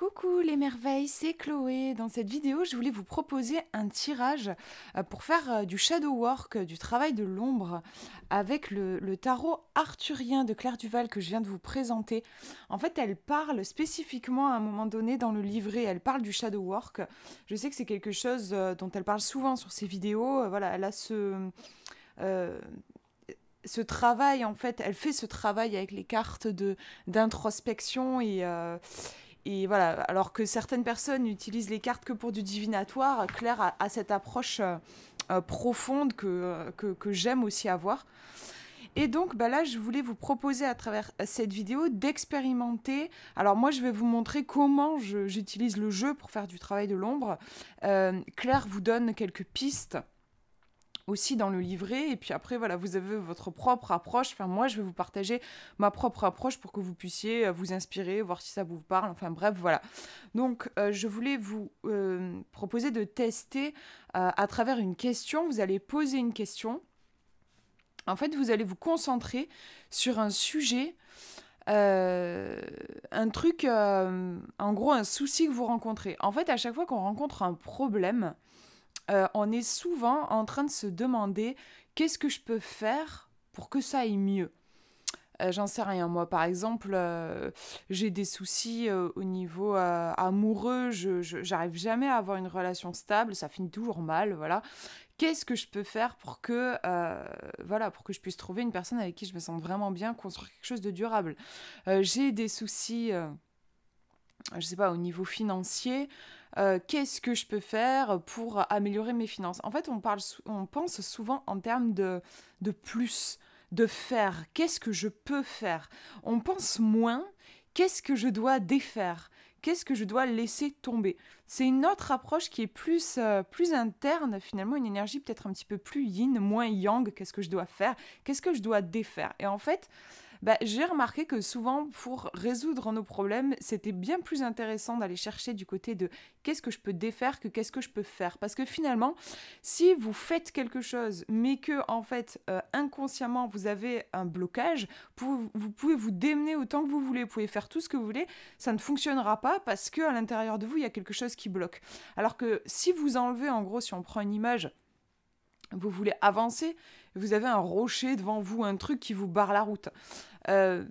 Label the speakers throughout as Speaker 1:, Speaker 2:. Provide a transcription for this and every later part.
Speaker 1: Coucou les merveilles, c'est Chloé. Dans cette vidéo, je voulais vous proposer un tirage pour faire du shadow work, du travail de l'ombre, avec le tarot arthurien de Claire Duval que je viens de vous présenter. En fait, elle parle spécifiquement à un moment donné dans le livret, elle parle du shadow work. Je sais que c'est quelque chose dont elle parle souvent sur ses vidéos. Voilà, elle a euh, ce travail, en fait, elle fait ce travail avec les cartes d'introspection et voilà, alors que certaines personnes utilisent les cartes que pour du divinatoire, Claire a cette approche profonde que j'aime aussi avoir. Et donc là, je voulais vous proposer à travers cette vidéo d'expérimenter. Alors moi, je vais vous montrer comment j'utilise le jeu pour faire du travail de l'ombre. Claire vous donne quelques pistes aussi dans le livret, et puis après voilà, vous avez votre propre approche. Enfin, moi je vais vous partager ma propre approche pour que vous puissiez vous inspirer, voir si ça vous parle, enfin bref, voilà. Donc je voulais vous proposer de tester à travers une question. Vous allez poser une question, en fait vous allez vous concentrer sur un sujet, un truc, en gros un souci que vous rencontrez. En fait, à chaque fois qu'on rencontre un problème, on est souvent en train de se demander qu'est-ce que je peux faire pour que ça aille mieux. J'en sais rien, moi par exemple, j'ai des soucis au niveau amoureux, j'arrive jamais à avoir une relation stable, ça finit toujours mal, voilà. Qu'est-ce que je peux faire pour que, voilà, pour que je puisse trouver une personne avec qui je me sente vraiment bien, construire quelque chose de durable. J'ai des soucis, je sais pas, au niveau financier. Qu'est-ce que je peux faire pour améliorer mes finances? En fait, on pense souvent en termes de plus, de faire. Qu'est-ce que je peux faire? On pense moins, qu'est-ce que je dois défaire? Qu'est-ce que je dois laisser tomber? C'est une autre approche qui est plus interne, finalement, une énergie peut-être un petit peu plus yin, moins yang. Qu'est-ce que je dois faire? Qu'est-ce que je dois défaire? Et en fait, j'ai remarqué que souvent, pour résoudre nos problèmes, c'était bien plus intéressant d'aller chercher du côté de qu'est-ce que je peux défaire que qu'est-ce que je peux faire. Parce que finalement, si vous faites quelque chose, mais que, en fait, inconsciemment, vous avez un blocage, vous pouvez vous démener autant que vous voulez, vous pouvez faire tout ce que vous voulez, ça ne fonctionnera pas parce qu'à l'intérieur de vous, il y a quelque chose qui bloque. Alors que si vous enlevez, en gros, si on prend une image, vous voulez avancer, vous avez un rocher devant vous, un truc qui vous barre la route. Euh,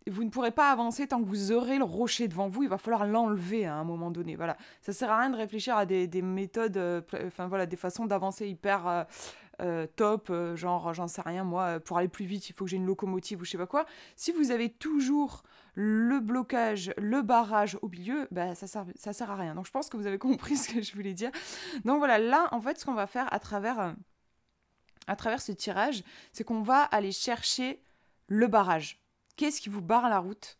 Speaker 1: vous ne pourrez pas avancer tant que vous aurez le rocher devant vous, il va falloir l'enlever à un moment donné. Voilà. Ça sert à rien de réfléchir à des méthodes, enfin voilà, des façons d'avancer hyper top, genre j'en sais rien moi, pour aller plus vite il faut que j'ai une locomotive ou je sais pas quoi. Si vous avez toujours le blocage, le barrage au milieu, ça sert à rien. Donc je pense que vous avez compris ce que je voulais dire. Donc voilà, là en fait ce qu'on va faire à travers ce tirage, c'est qu'on va aller chercher le barrage. Qu'est-ce qui vous barre la route,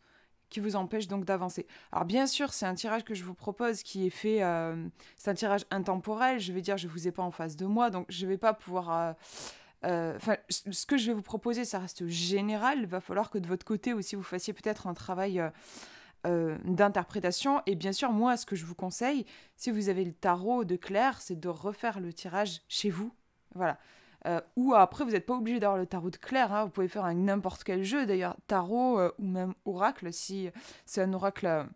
Speaker 1: qui vous empêche donc d'avancer? Alors bien sûr, c'est un tirage que je vous propose qui est fait, c'est un tirage intemporel, je vais dire, je ne vous ai pas en face de moi, donc je ne vais pas pouvoir... ce que je vais vous proposer, ça reste général, il va falloir que de votre côté aussi, vous fassiez peut-être un travail d'interprétation, et bien sûr, moi, ce que je vous conseille, si vous avez le tarot de Claire, c'est de refaire le tirage chez vous, voilà. Ou après, vous n'êtes pas obligé d'avoir le tarot de Claire, hein, vous pouvez faire un n'importe quel jeu, d'ailleurs, tarot ou même oracle, si c'est un oracle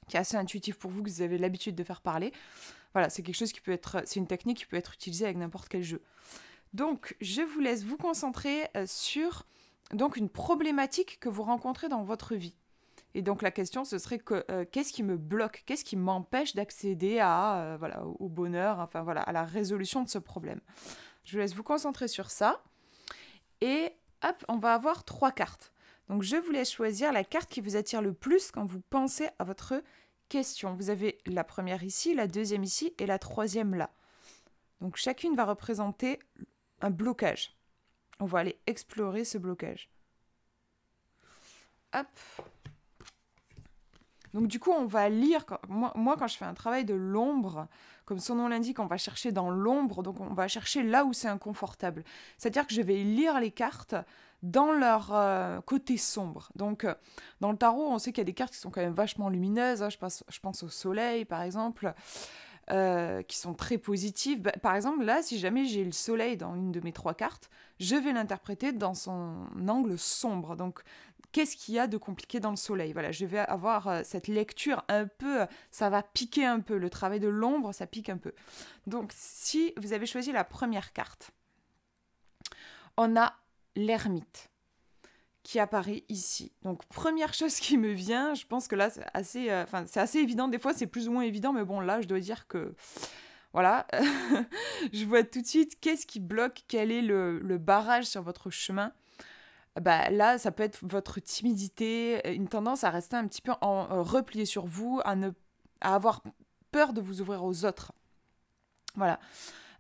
Speaker 1: qui est assez intuitif pour vous, que vous avez l'habitude de faire parler. Voilà, c'est quelque chose qui peut être, c'est une technique qui peut être utilisée avec n'importe quel jeu. Donc, je vous laisse vous concentrer sur donc, une problématique que vous rencontrez dans votre vie. Et donc la question, ce serait qu'est-ce qui me bloque? Qu'est-ce qui m'empêche d'accéder à, voilà, au bonheur, enfin voilà, à la résolution de ce problème? Je vous laisse vous concentrer sur ça. Et hop, on va avoir 3 cartes. Donc je vous laisse choisir la carte qui vous attire le plus quand vous pensez à votre question. Vous avez la première ici, la deuxième ici et la troisième là. Donc chacune va représenter un blocage. On va aller explorer ce blocage. Hop. Donc du coup, on va lire, moi quand je fais un travail de l'ombre, comme son nom l'indique, on va chercher dans l'ombre, donc on va chercher là où c'est inconfortable. C'est-à-dire que je vais lire les cartes dans leur côté sombre. Donc dans le tarot, on sait qu'il y a des cartes qui sont quand même vachement lumineuses, hein, je pense au soleil par exemple, qui sont très positives. Par exemple, là, si jamais j'ai le soleil dans une de mes 3 cartes, je vais l'interpréter dans son angle sombre. Donc qu'est-ce qu'il y a de compliqué dans le soleil. Voilà, je vais avoir cette lecture un peu, ça va piquer un peu, le travail de l'ombre, ça pique un peu. Donc, si vous avez choisi la première carte, on a l'ermite qui apparaît ici. Donc, première chose qui me vient, je pense que là, c'est assez évident. Des fois, c'est plus ou moins évident, mais bon, là, je dois dire que, voilà, je vois tout de suite qu'est-ce qui bloque, quel est le barrage sur votre chemin. Bah, là, ça peut être votre timidité, une tendance à rester un petit peu replié sur vous, à avoir peur de vous ouvrir aux autres. Voilà.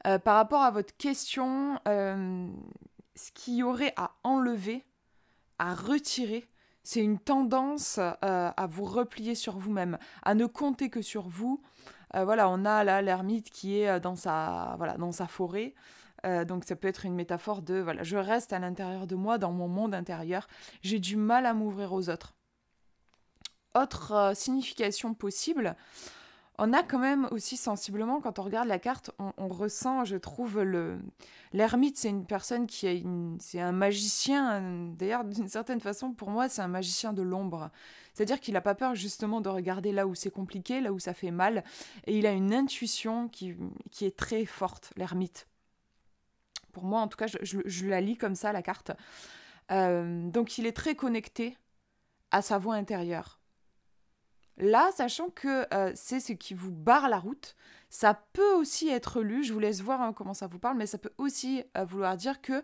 Speaker 1: Par rapport à votre question, ce qu'il y aurait à enlever, à retirer, c'est une tendance à vous replier sur vous-même, à ne compter que sur vous. Voilà, on a là l'ermite qui est dans sa forêt. Donc ça peut être une métaphore de voilà, je reste à l'intérieur de moi, dans mon monde intérieur. J'ai du mal à m'ouvrir aux autres. Autre signification possible, on a quand même aussi sensiblement, quand on regarde la carte, on ressent, je trouve, l'ermite, c'est une personne c'est un magicien. D'ailleurs, d'une certaine façon, pour moi, c'est un magicien de l'ombre. C'est-à-dire qu'il n'a pas peur justement de regarder là où c'est compliqué, là où ça fait mal. Et il a une intuition qui est très forte, l'ermite. Pour moi, en tout cas, je la lis comme ça, la carte. Donc, il est très connecté à sa voix intérieure. Là, sachant que c'est ce qui vous barre la route, ça peut aussi être lu, je vous laisse voir comment ça vous parle, mais ça peut aussi vouloir dire que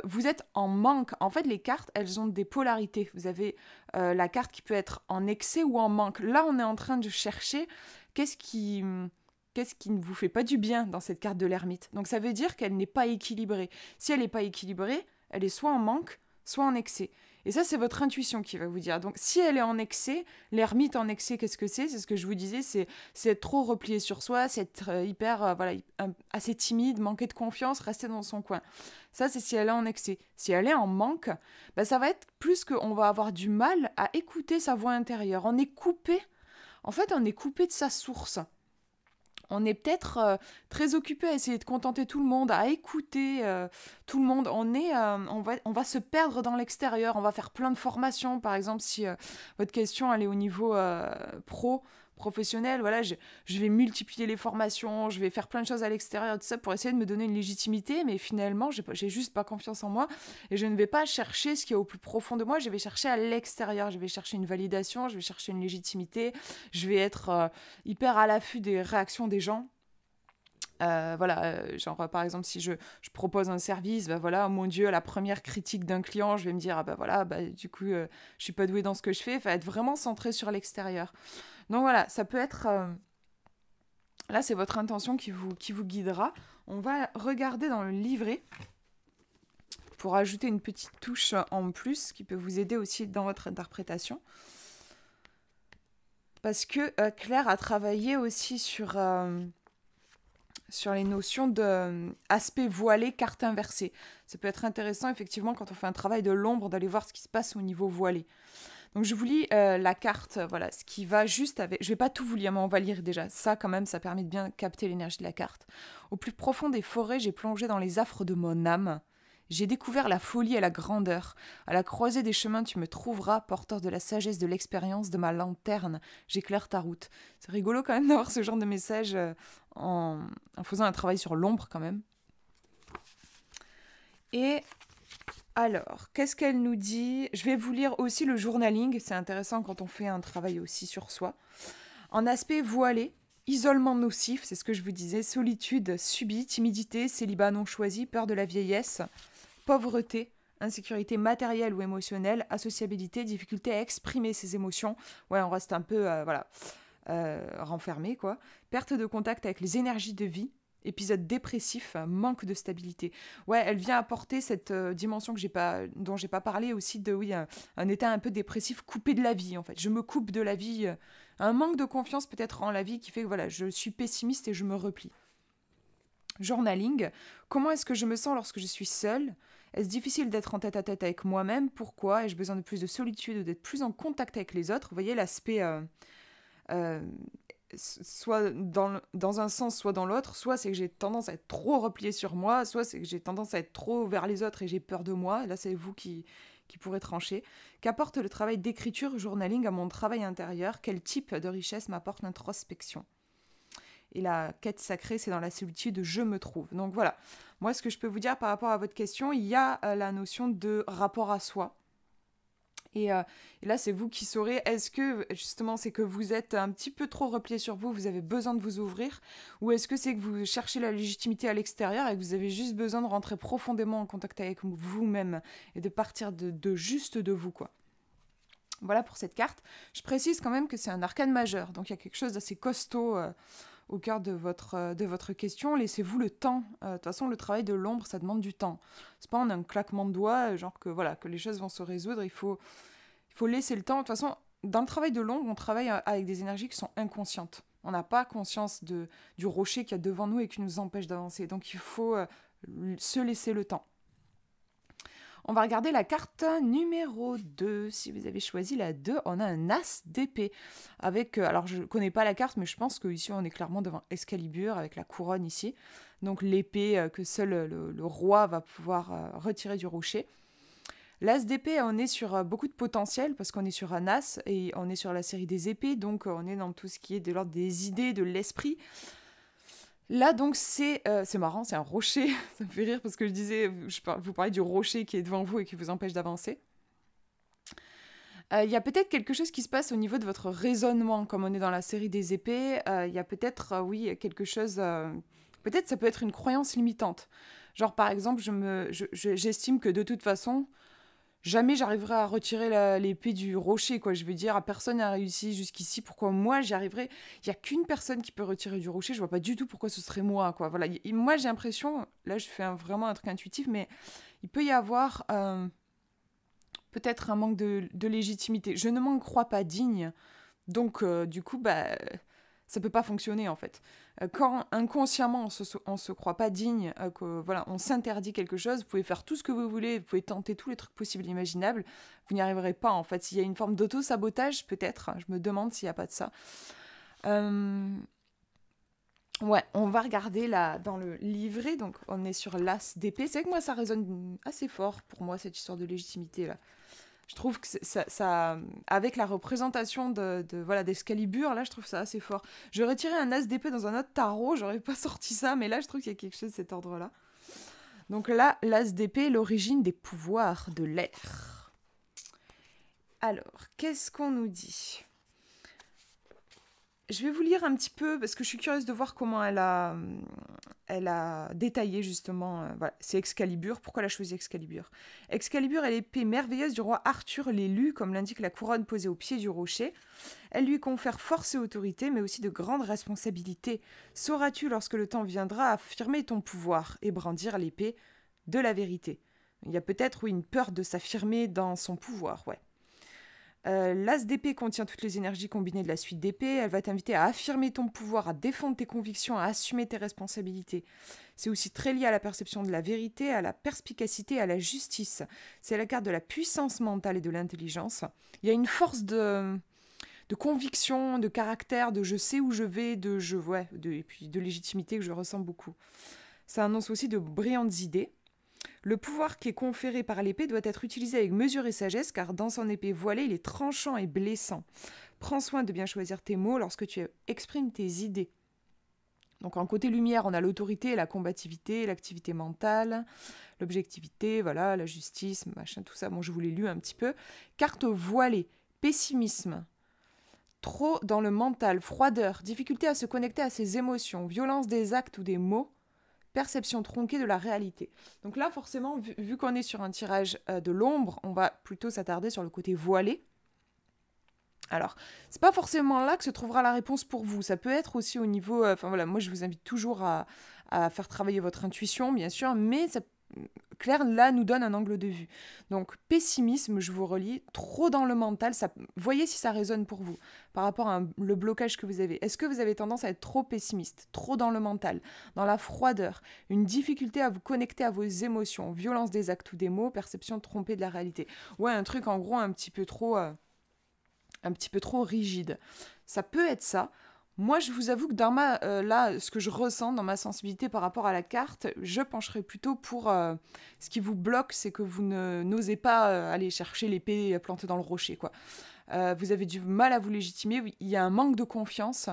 Speaker 1: vous êtes en manque. En fait, les cartes, elles ont des polarités. Vous avez la carte qui peut être en excès ou en manque. Là, on est en train de chercher qu'est-ce qui ne vous fait pas du bien dans cette carte de l'ermite. Donc ça veut dire qu'elle n'est pas équilibrée. Si elle n'est pas équilibrée, elle est soit en manque, soit en excès. Et ça, c'est votre intuition qui va vous dire. Donc, si elle est en excès, l'ermite en excès, qu'est-ce que c'est ? C'est ce que je vous disais, c'est être trop replié sur soi, c'est être assez timide, manquer de confiance, rester dans son coin. Ça, c'est si elle est en excès. Si elle est en manque, bah, ça va être plus qu'on va avoir du mal à écouter sa voix intérieure. On est coupé de sa source. On est peut-être très occupé à essayer de contenter tout le monde, à écouter tout le monde. On va se perdre dans l'extérieur. On va faire plein de formations. Par exemple, si votre question elle est au niveau professionnel, voilà, je vais multiplier les formations, je vais faire plein de choses à l'extérieur, tout ça pour essayer de me donner une légitimité. Mais finalement, j'ai juste pas confiance en moi et je ne vais pas chercher ce qui est au plus profond de moi. Je vais chercher à l'extérieur. Je vais chercher une validation, je vais chercher une légitimité. Je vais être hyper à l'affût des réactions des gens. Genre par exemple si je propose un service, bah voilà, oh mon Dieu, à la première critique d'un client, je vais me dire du coup je suis pas douée dans ce que je fais, être vraiment centré sur l'extérieur. Donc voilà, ça peut être là c'est votre intention qui vous guidera. On va regarder dans le livret pour ajouter une petite touche en plus qui peut vous aider aussi dans votre interprétation. Parce que Claire a travaillé aussi sur les notions d'aspect voilé, carte inversée. Ça peut être intéressant, effectivement, quand on fait un travail de l'ombre, d'aller voir ce qui se passe au niveau voilé. Donc, je vous lis la carte, voilà, ce qui va juste avec... Je ne vais pas tout vous lire, mais on va lire déjà. Ça, quand même, ça permet de bien capter l'énergie de la carte. Au plus profond des forêts, j'ai plongé dans les affres de mon âme. J'ai découvert la folie et la grandeur. À la croisée des chemins, tu me trouveras, porteur de la sagesse de l'expérience, de ma lanterne. J'éclaire ta route. C'est rigolo quand même d'avoir ce genre de message en faisant un travail sur l'ombre quand même. Et alors, qu'est-ce qu'elle nous dit ? Je vais vous lire aussi le journaling. C'est intéressant quand on fait un travail aussi sur soi. En aspect voilé, isolement nocif, c'est ce que je vous disais, solitude subie, timidité, célibat non choisi, peur de la vieillesse, pauvreté, insécurité matérielle ou émotionnelle, associabilité, difficulté à exprimer ses émotions. Ouais, on reste un peu renfermé, quoi. Perte de contact avec les énergies de vie, épisode dépressif, manque de stabilité. Ouais, elle vient apporter cette dimension dont j'ai pas parlé aussi un état un peu dépressif, coupé de la vie en fait. Je me coupe de la vie, un manque de confiance peut-être en la vie qui fait que voilà, je suis pessimiste et je me replie. Journaling, comment est-ce que je me sens lorsque je suis seule ? Est-ce difficile d'être en tête-à-tête avec moi-même ? Pourquoi ? Ai-je besoin de plus de solitude ou d'être plus en contact avec les autres ? Vous voyez l'aspect soit dans un sens, soit dans l'autre. Soit c'est que j'ai tendance à être trop repliée sur moi, soit c'est que j'ai tendance à être trop vers les autres et j'ai peur de moi. Et là, c'est vous qui qui pourrait trancher. Qu'apporte le travail d'écriture, journaling à mon travail intérieur? Quel type de richesse m'apporte l'introspection? Et la quête sacrée, c'est dans la solitude, je me trouve. Donc voilà, moi ce que je peux vous dire par rapport à votre question, il y a la notion de rapport à soi. Et là, c'est vous qui saurez, est-ce que justement c'est que vous êtes un petit peu trop replié sur vous, vous avez besoin de vous ouvrir, ou est-ce que c'est que vous cherchez la légitimité à l'extérieur et que vous avez juste besoin de rentrer profondément en contact avec vous-même et de partir de juste de vous, quoi. Voilà pour cette carte. Je précise quand même que c'est un arcane majeur, donc il y a quelque chose d'assez costaud au cœur de votre question. Laissez-vous le temps. De toute façon, le travail de l'ombre, ça demande du temps. C'est pas en un claquement de doigts, genre que, voilà, que les choses vont se résoudre. Il faut laisser le temps. De toute façon, dans le travail de l'ombre, on travaille avec des énergies qui sont inconscientes. On n'a pas conscience du rocher qu'il y a devant nous et qui nous empêche d'avancer. Donc il faut se laisser le temps. On va regarder la carte numéro 2. Si vous avez choisi la 2, on a un as d'épée. Avec, alors je ne connais pas la carte, mais je pense qu'ici on est clairement devant Excalibur avec la couronne ici. Donc l'épée que seul le roi va pouvoir retirer du rocher. L'as d'épée, on est sur beaucoup de potentiel parce qu'on est sur un as et on est sur la série des épées. Donc on est dans tout ce qui est de l'ordre des idées, de l'esprit. Là, donc, c'est marrant, c'est un rocher. Ça me fait rire parce que vous parlez du rocher qui est devant vous et qui vous empêche d'avancer. Il y a peut-être quelque chose qui se passe au niveau de votre raisonnement, comme on est dans la série des épées. Il y a peut-être, oui, quelque chose... peut-être ça peut être une croyance limitante. Genre, par exemple, j'estime que de toute façon... Jamais j'arriverai à retirer l'épée du rocher, quoi. Je veux dire, personne n'a réussi jusqu'ici. Pourquoi moi, j'y arriverai? Il n'y a qu'une personne qui peut retirer du rocher. Je vois pas du tout pourquoi ce serait moi, quoi. Voilà. Moi, j'ai l'impression, là, je fais vraiment un truc intuitif, mais il peut y avoir peut-être un manque de légitimité. Je ne m'en crois pas digne. Donc, du coup, ça peut pas fonctionner, en fait. Quand inconsciemment on se croit pas digne, voilà, on s'interdit quelque chose, vous pouvez faire tout ce que vous voulez, vous pouvez tenter tous les trucs possibles et imaginables, vous n'y arriverez pas, en fait. S'il y a une forme d'auto-sabotage, peut-être, je me demande s'il n'y a pas de ça. Ouais, on va regarder là dans le livret, donc on est sur l'as d'épée. C'est vrai que moi ça résonne assez fort pour moi, cette histoire de légitimité là. Je trouve que ça avec la représentation voilà, d'Excalibur, là, je trouve ça assez fort. J'aurais tiré un as d'épée dans un autre tarot, j'aurais pas sorti ça, mais là, je trouve qu'il y a quelque chose de cet ordre-là. Donc là, l'as d'épée, l'origine des pouvoirs de l'air. Alors, qu'est-ce qu'on nous dit ? Je vais vous lire un petit peu, parce que je suis curieuse de voir comment elle a détaillé justement, voilà, c'est Excalibur. Pourquoi elle a choisi Excalibur? Excalibur est l'épée merveilleuse du roi Arthur l'élu, comme l'indique la couronne posée au pied du rocher. Elle lui confère force et autorité, mais aussi de grandes responsabilités. Sauras-tu, lorsque le temps viendra, affirmer ton pouvoir et brandir l'épée de la vérité? Il y a peut-être, oui, une peur de s'affirmer dans son pouvoir, ouais. L'as d'épée contient toutes les énergies combinées de la suite d'épée. Elle va t'inviter à affirmer ton pouvoir, à défendre tes convictions, à assumer tes responsabilités. C'est aussi très lié à la perception de la vérité, à la perspicacité, à la justice. C'est la carte de la puissance mentale et de l'intelligence. Il y a une force de conviction, de caractère, de je sais où je vais, et puis de légitimité que je ressens beaucoup. Ça annonce aussi de brillantes idées. Le pouvoir qui est conféré par l'épée doit être utilisé avec mesure et sagesse, car dans son épée voilée, il est tranchant et blessant. Prends soin de bien choisir tes mots lorsque tu exprimes tes idées. Donc en côté lumière, on a l'autorité, la combativité, l'activité mentale, l'objectivité, voilà, la justice, machin, tout ça. Bon, je vous l'ai lu un petit peu. Carte voilée, pessimisme, trop dans le mental, froideur, difficulté à se connecter à ses émotions, violence des actes ou des mots, perception tronquée de la réalité. Donc là, forcément, vu qu'on est sur un tirage de l'ombre, on va plutôt s'attarder sur le côté voilé. Alors, c'est pas forcément là que se trouvera la réponse pour vous. Ça peut être aussi au niveau... voilà, moi, je vous invite toujours à faire travailler votre intuition, bien sûr, mais Claire, là, nous donne un angle de vue. Donc, pessimisme, je vous relis, trop dans le mental, voyez si ça résonne pour vous, par rapport à le blocage que vous avez. Est-ce que vous avez tendance à être trop pessimiste, trop dans le mental, dans la froideur, une difficulté à vous connecter à vos émotions, violence des actes ou des mots, perception trompée de la réalité? Ouais, un truc, en gros, un petit peu trop rigide. Ça peut être ça. Moi, je vous avoue que dans là, ce que je ressens dans ma sensibilité par rapport à la carte, je pencherais plutôt pour ce qui vous bloque, c'est que vous n'osez pas aller chercher l'épée plantée dans le rocher, quoi. Vous avez du mal à vous légitimer, oui, il y a un manque de confiance,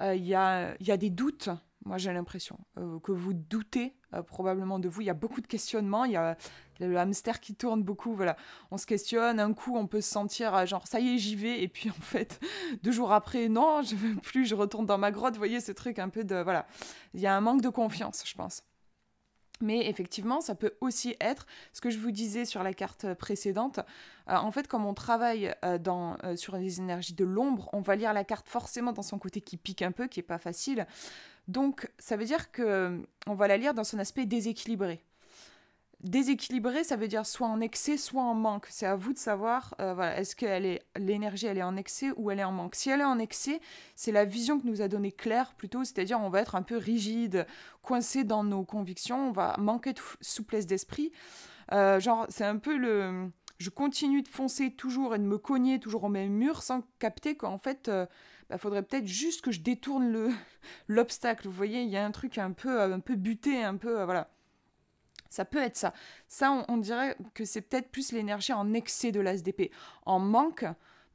Speaker 1: il y a des doutes. Moi, j'ai l'impression que vous doutez probablement de vous. Il y a beaucoup de questionnements. Il y a le hamster qui tourne beaucoup. Voilà, on se questionne. Un coup, on peut se sentir genre ça y est, j'y vais. Et puis en fait, 2 jours après, non, je veux plus. Je retourne dans ma grotte. Vous voyez ce truc un peu de voilà. Il y a un manque de confiance, je pense. Mais effectivement, ça peut aussi être ce que je vous disais sur la carte précédente. En fait, comme on travaille sur les énergies de l'ombre, on va lire la carte forcément dans son côté qui pique un peu, qui est pas facile. Donc, ça veut dire que on va la lire dans son aspect déséquilibré. Déséquilibré, ça veut dire soit en excès, soit en manque. C'est à vous de savoir, voilà, est-ce que l'énergie, elle est en excès ou elle est en manque. Si elle est en excès, c'est la vision que nous a donnée Claire plutôt, c'est-à-dire on va être un peu rigide, coincé dans nos convictions, on va manquer de souplesse d'esprit. Genre, c'est un peu le... Je continue de foncer toujours et de me cogner toujours au même mur sans capter qu'en fait, faudrait peut-être juste que je détourne l'obstacle. Vous voyez, il y a un truc un peu buté, un peu... voilà. Ça peut être ça. Ça, on dirait que c'est peut-être plus l'énergie en excès de l'as d'épée. En manque,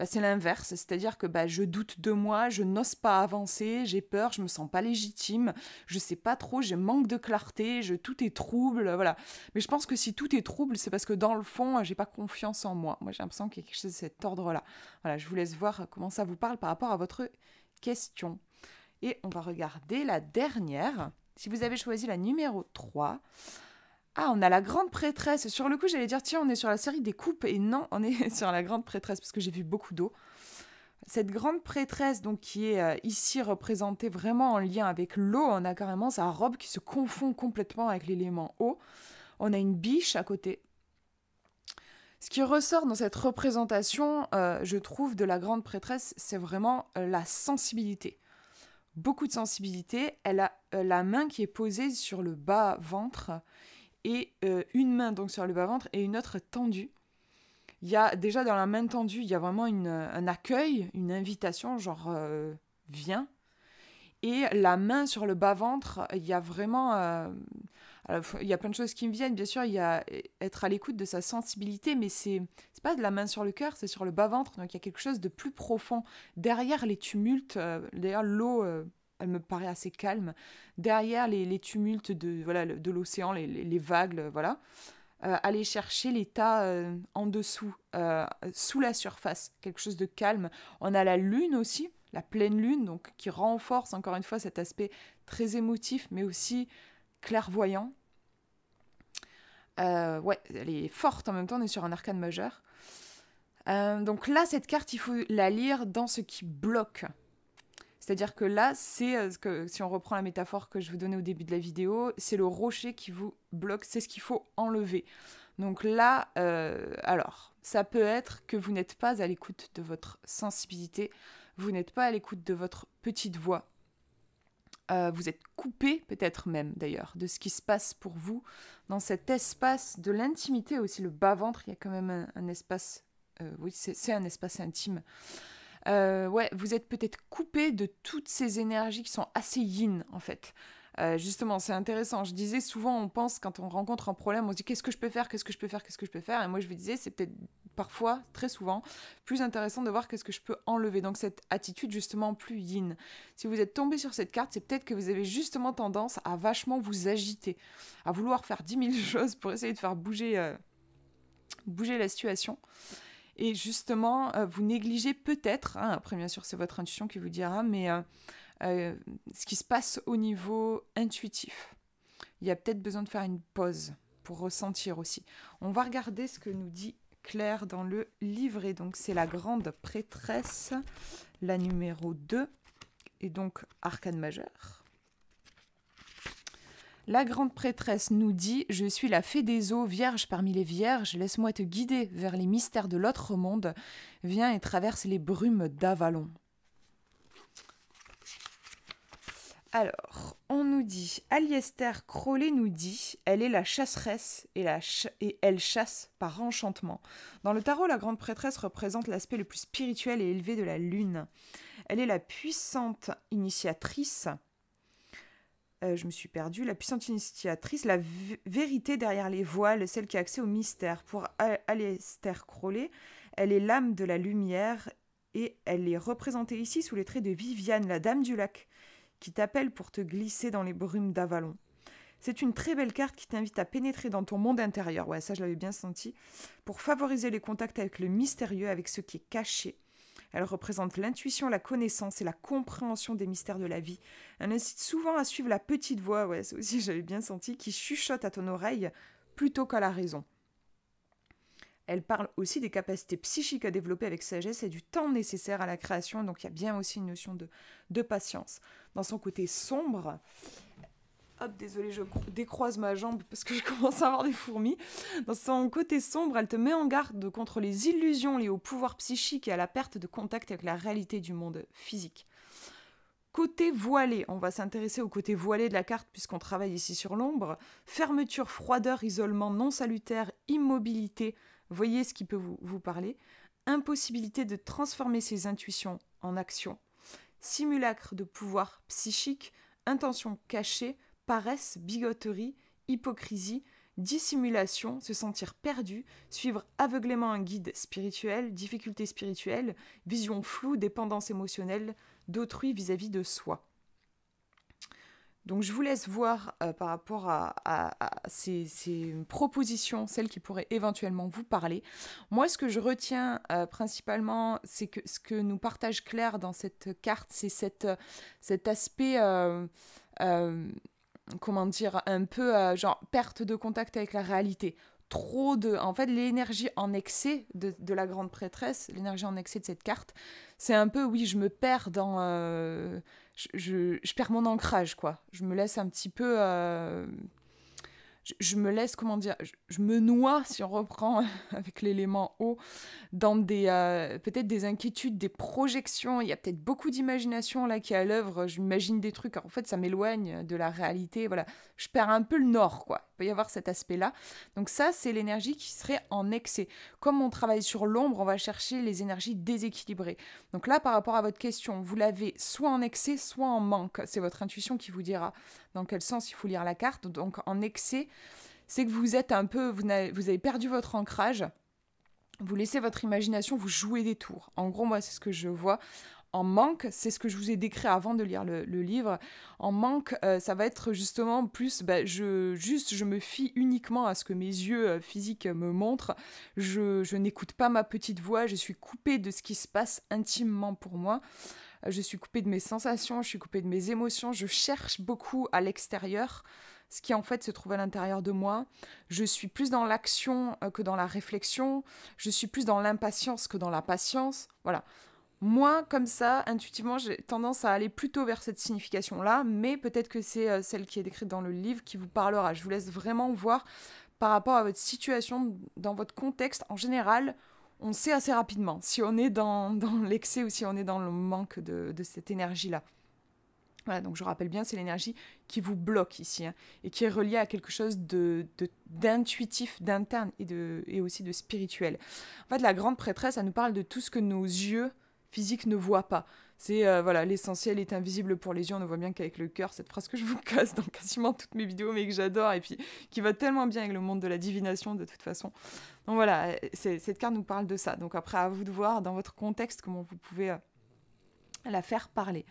Speaker 1: c'est l'inverse. C'est-à-dire que je doute de moi, je n'ose pas avancer, j'ai peur, je me sens pas légitime, je sais pas trop, j'ai manque de clarté, tout est trouble, voilà. Mais je pense que si tout est trouble, c'est parce que dans le fond, j'ai pas confiance en moi. Moi, j'ai l'impression qu'il y a quelque chose de cet ordre-là. Voilà, je vous laisse voir comment ça vous parle par rapport à votre question. Et on va regarder la dernière. Si vous avez choisi la numéro 3... Ah, on a la grande prêtresse. Sur le coup, j'allais dire, tiens, on est sur la série des coupes. Et non, on est sur la grande prêtresse, parce que j'ai vu beaucoup d'eau. Cette grande prêtresse, donc, qui est ici représentée vraiment en lien avec l'eau, on a carrément sa robe qui se confond complètement avec l'élément eau. On a une biche à côté. Ce qui ressort dans cette représentation, je trouve, de la grande prêtresse, c'est vraiment la sensibilité. Beaucoup de sensibilité. Elle a la main qui est posée sur le bas-ventre, et une main donc sur le bas-ventre et une autre tendue. Il y a déjà dans la main tendue, il y a vraiment un accueil, une invitation, genre viens. Et la main sur le bas-ventre, il y a vraiment... il y a plein de choses qui me viennent, bien sûr, il y a être à l'écoute de sa sensibilité, mais c'est pas de la main sur le cœur, c'est sur le bas-ventre, donc il y a quelque chose de plus profond. Derrière les tumultes, d'ailleurs l'eau... elle me paraît assez calme. Derrière les tumultes de l'océan, les vagues, voilà. Aller chercher l'état en dessous, sous la surface, quelque chose de calme. On a la lune aussi, la pleine lune, donc qui renforce encore une fois cet aspect très émotif, mais aussi clairvoyant. Ouais, elle est forte en même temps, on est sur un arcane majeur. Donc là, cette carte, il faut la lire dans ce qui bloque. C'est-à-dire que là, c'est si on reprend la métaphore que je vous donnais au début de la vidéo, c'est le rocher qui vous bloque, c'est ce qu'il faut enlever. Donc là, alors, ça peut être que vous n'êtes pas à l'écoute de votre sensibilité, vous n'êtes pas à l'écoute de votre petite voix. Vous êtes coupé, peut-être même d'ailleurs, de ce qui se passe pour vous dans cet espace de l'intimité aussi, le bas-ventre, il y a quand même un espace, oui, c'est un espace intime. Ouais, vous êtes peut-être coupé de toutes ces énergies qui sont assez yin, en fait. Justement, c'est intéressant. Je disais souvent, on pense, quand on rencontre un problème, on se dit qu'est-ce que je peux faire, qu'est-ce que je peux faire, qu'est-ce que je peux faire. Et moi, je vous disais, c'est peut-être parfois, très souvent, plus intéressant de voir qu'est-ce que je peux enlever. Donc, cette attitude, justement, plus yin. Si vous êtes tombé sur cette carte, c'est peut-être que vous avez justement tendance à vachement vous agiter, à vouloir faire 10 000 choses pour essayer de faire bouger la situation. Et justement, vous négligez peut-être, après bien sûr c'est votre intuition qui vous dira, mais ce qui se passe au niveau intuitif. Il y a peut-être besoin de faire une pause pour ressentir aussi. On va regarder ce que nous dit Claire dans le livret. Donc c'est la grande prêtresse, la numéro 2, et donc arcane majeur. La grande prêtresse nous dit « Je suis la fée des eaux, vierge parmi les vierges, laisse-moi te guider vers les mystères de l'autre monde, viens et traverse les brumes d'Avalon. » Alors, on nous dit, Aliester Crowley nous dit, elle est la chasseresse et elle chasse par enchantement. Dans le tarot, la grande prêtresse représente l'aspect le plus spirituel et élevé de la lune. Elle est la puissante initiatrice. Je me suis perdue. La puissante initiatrice, la vérité derrière les voiles, celle qui a accès au mystère. Pour Aleister Crowley, elle est l'âme de la lumière et elle est représentée ici sous les traits de Viviane, la dame du lac, qui t'appelle pour te glisser dans les brumes d'Avalon. C'est une très belle carte qui t'invite à pénétrer dans ton monde intérieur, ouais, ça je l'avais bien senti, pour favoriser les contacts avec le mystérieux, avec ce qui est caché. Elle représente l'intuition, la connaissance et la compréhension des mystères de la vie. Elle incite souvent à suivre la petite voix, ouais, ça aussi j'avais bien senti, qui chuchote à ton oreille plutôt qu'à la raison. Elle parle aussi des capacités psychiques à développer avec sagesse et du temps nécessaire à la création, donc il y a bien aussi une notion de patience. Dans son côté sombre, hop, désolée, je décroise ma jambe parce que je commence à avoir des fourmis. Dans son côté sombre, elle te met en garde contre les illusions liées au pouvoir psychique et à la perte de contact avec la réalité du monde physique. Côté voilé, on va s'intéresser au côté voilé de la carte puisqu'on travaille ici sur l'ombre. Fermeture, froideur, isolement non salutaire, immobilité, voyez ce qui peut vous parler. Impossibilité de transformer ses intuitions en action. Simulacre de pouvoir psychique, intention cachée, paresse, bigoterie, hypocrisie, dissimulation, se sentir perdu, suivre aveuglément un guide spirituel, difficultés spirituelles, vision floue, dépendance émotionnelle d'autrui vis-à-vis de soi. Donc je vous laisse voir par rapport à ces propositions, celles qui pourraient éventuellement vous parler. Moi, ce que je retiens principalement, c'est que ce que nous partage Claire dans cette carte, c'est cet aspect... comment dire, un peu genre perte de contact avec la réalité. En fait, l'énergie en excès de la grande prêtresse, l'énergie en excès de cette carte, c'est un peu, oui, je me perds dans... je perds mon ancrage, quoi. Je me laisse un petit peu... je me laisse, comment dire, je me noie, si on reprend avec l'élément eau, dans peut-être des inquiétudes, des projections. Il y a peut-être beaucoup d'imagination là qui est à l'œuvre. Je m'imagine des trucs. En fait, ça m'éloigne de la réalité. Voilà, je perds un peu le nord, quoi. Il peut y avoir cet aspect-là. Donc ça, c'est l'énergie qui serait en excès. Comme on travaille sur l'ombre, on va chercher les énergies déséquilibrées. Donc là, par rapport à votre question, vous l'avez soit en excès, soit en manque. C'est votre intuition qui vous dira dans quel sens il faut lire la carte. Donc en excès, c'est que vous êtes un peu, vous avez perdu votre ancrage. Vous laissez votre imagination vous jouer des tours. En gros, moi, c'est ce que je vois. En manque, c'est ce que je vous ai décrit avant de lire le livre. En manque, ça va être justement plus, je me fie uniquement à ce que mes yeux physiques me montrent. Je n'écoute pas ma petite voix. Je suis coupée de ce qui se passe intimement pour moi. Je suis coupée de mes sensations. Je suis coupée de mes émotions. Je cherche beaucoup à l'extérieur ce qui en fait se trouve à l'intérieur de moi. Je suis plus dans l'action que dans la réflexion. Je suis plus dans l'impatience que dans la patience. Voilà. Moi, comme ça, intuitivement, j'ai tendance à aller plutôt vers cette signification-là, mais peut-être que c'est celle qui est décrite dans le livre qui vous parlera. Je vous laisse vraiment voir par rapport à votre situation, dans votre contexte. En général, on sait assez rapidement si on est dans l'excès ou si on est dans le manque de cette énergie-là. Voilà, donc je rappelle bien, c'est l'énergie qui vous bloque ici, hein, et qui est reliée à quelque chose d'intuitif, d'interne et aussi de spirituel. En fait, la grande prêtresse, elle nous parle de tout ce que nos yeux physiques ne voient pas. C'est, voilà, l'essentiel est invisible pour les yeux, on ne voit bien qu'avec le cœur, cette phrase que je vous casse dans quasiment toutes mes vidéos, mais que j'adore, et puis qui va tellement bien avec le monde de la divination, de toute façon. Donc voilà, cette carte nous parle de ça. Donc après, à vous de voir dans votre contexte comment vous pouvez... la faire parler.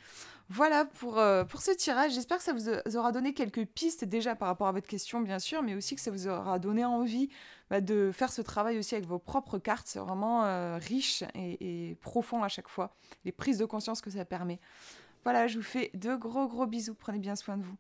Speaker 1: Voilà pour ce tirage. J'espère que ça vous aura donné quelques pistes déjà par rapport à votre question, bien sûr, mais aussi que ça vous aura donné envie de faire ce travail aussi avec vos propres cartes. C'est vraiment riche et profond à chaque fois. Les prises de conscience que ça permet. Voilà, je vous fais de gros bisous. Prenez bien soin de vous.